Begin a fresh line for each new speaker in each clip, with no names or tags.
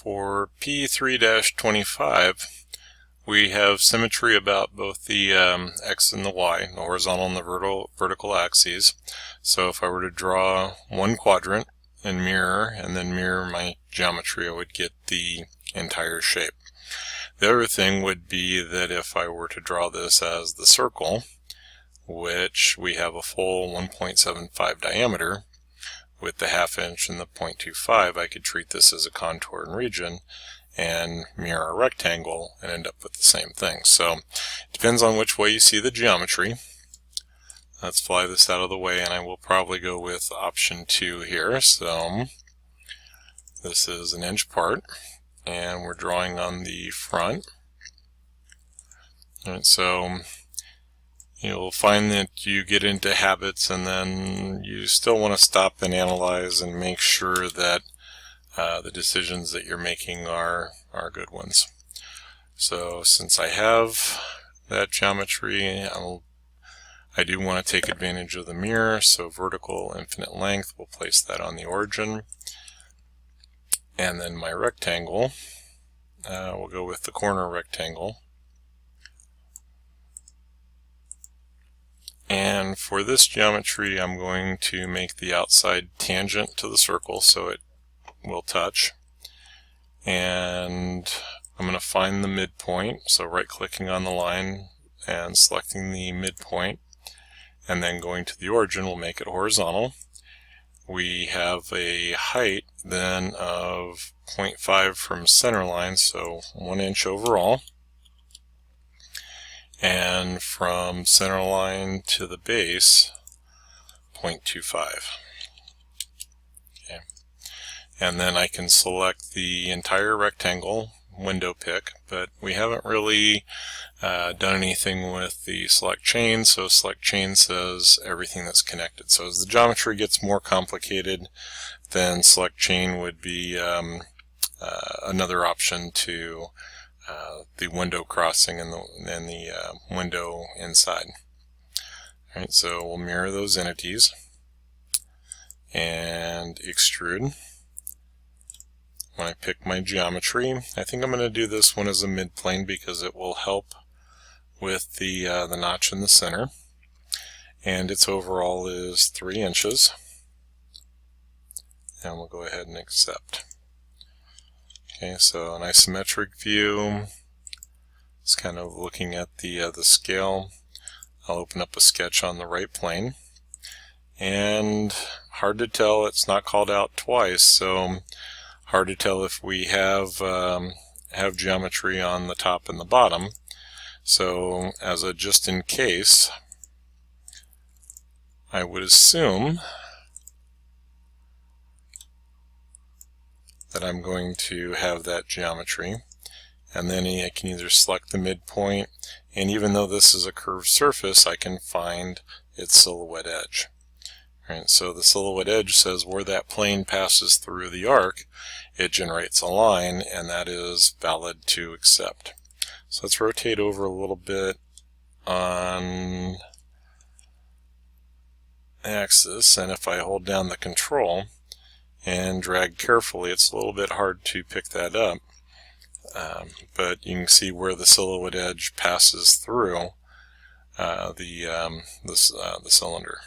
For P3-25, we have symmetry about both the X and the Y, the horizontal and the vertical axes. So if I were to draw one quadrant and then mirror my geometry, I would get the entire shape. The other thing would be that if I were to draw this as the circle, which we have a full 1.75 diameter, with the 1/2 inch and the 0.25, I could treat this as a contour and region and mirror a rectangle and end up with the same thing. So it depends on which way you see the geometry. Let's fly this out of the way, and I will probably go with option 2 here. So this is an inch part, and we're drawing on the front. And so you'll find that you get into habits, and then you still want to stop and analyze and make sure that the decisions that you're making are good ones. So since I have that geometry, I do want to take advantage of the mirror, so vertical infinite length, we'll place that on the origin. And then my rectangle, we'll go with the corner rectangle. And for this geometry, I'm going to make the outside tangent to the circle so it will touch. And I'm going to find the midpoint, so right-clicking on the line and selecting the midpoint, and then going to the origin will make it horizontal. We have a height then of 0.5 from center line, so 1 inch overall. And from center line to the base, 0.25. Okay. And then I can select the entire rectangle window pick, but we haven't really done anything with the select chain, so select chain says everything that's connected. So as the geometry gets more complicated, then select chain would be another option to the window crossing and the window inside. Alright, so we'll mirror those entities and extrude. When I pick my geometry, I think I'm going to do this one as a midplane because it will help with the notch in the center. And its overall is 3 inches. And we'll go ahead and accept. Okay, so an isometric view is kind of looking at the scale. I'll open up a sketch on the right plane, and hard to tell, it's not called out twice, so hard to tell if we have geometry on the top and the bottom. So as a just in case, I would assume that I'm going to have that geometry, and then I can either select the midpoint, and even though this is a curved surface, I can find its silhouette edge. Right, so the silhouette edge says where that plane passes through the arc, it generates a line, and that is valid to accept. So let's rotate over a little bit on axis, and if I hold down the control and drag carefully, it's a little bit hard to pick that up, but you can see where the silhouette edge passes through the cylinder.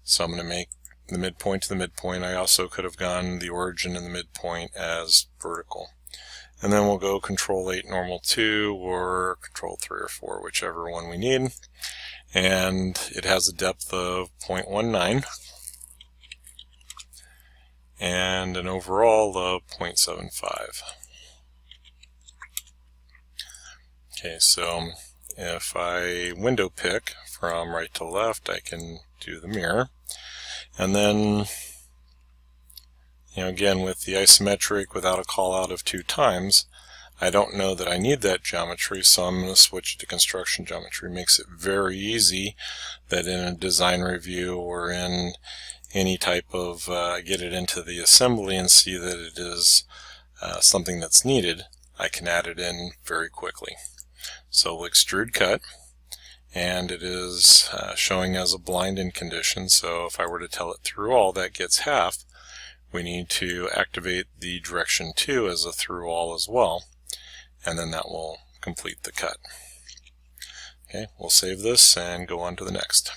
So I'm going to make the midpoint to the midpoint. I also could have gone the origin and the midpoint as vertical. And then we'll go Control 8 normal 2 or Control 3 or 4, whichever one we need. And it has a depth of 0.19. and an overall of 0.75. Okay, so if I window pick from right to left, I can do the mirror. And then, again, with the isometric without a call out of 2 times, I don't know that I need that geometry, so I'm going to switch to construction geometry. It makes it very easy that in a design review or in any type of get it into the assembly and see that it is something that's needed, I can add it in very quickly. So we'll extrude cut, and it is showing as a blind in condition, so if I were to tell it through all, that gets half, we need to activate the direction 2 as a through all as well, and then that will complete the cut. Okay, we'll save this and go on to the next.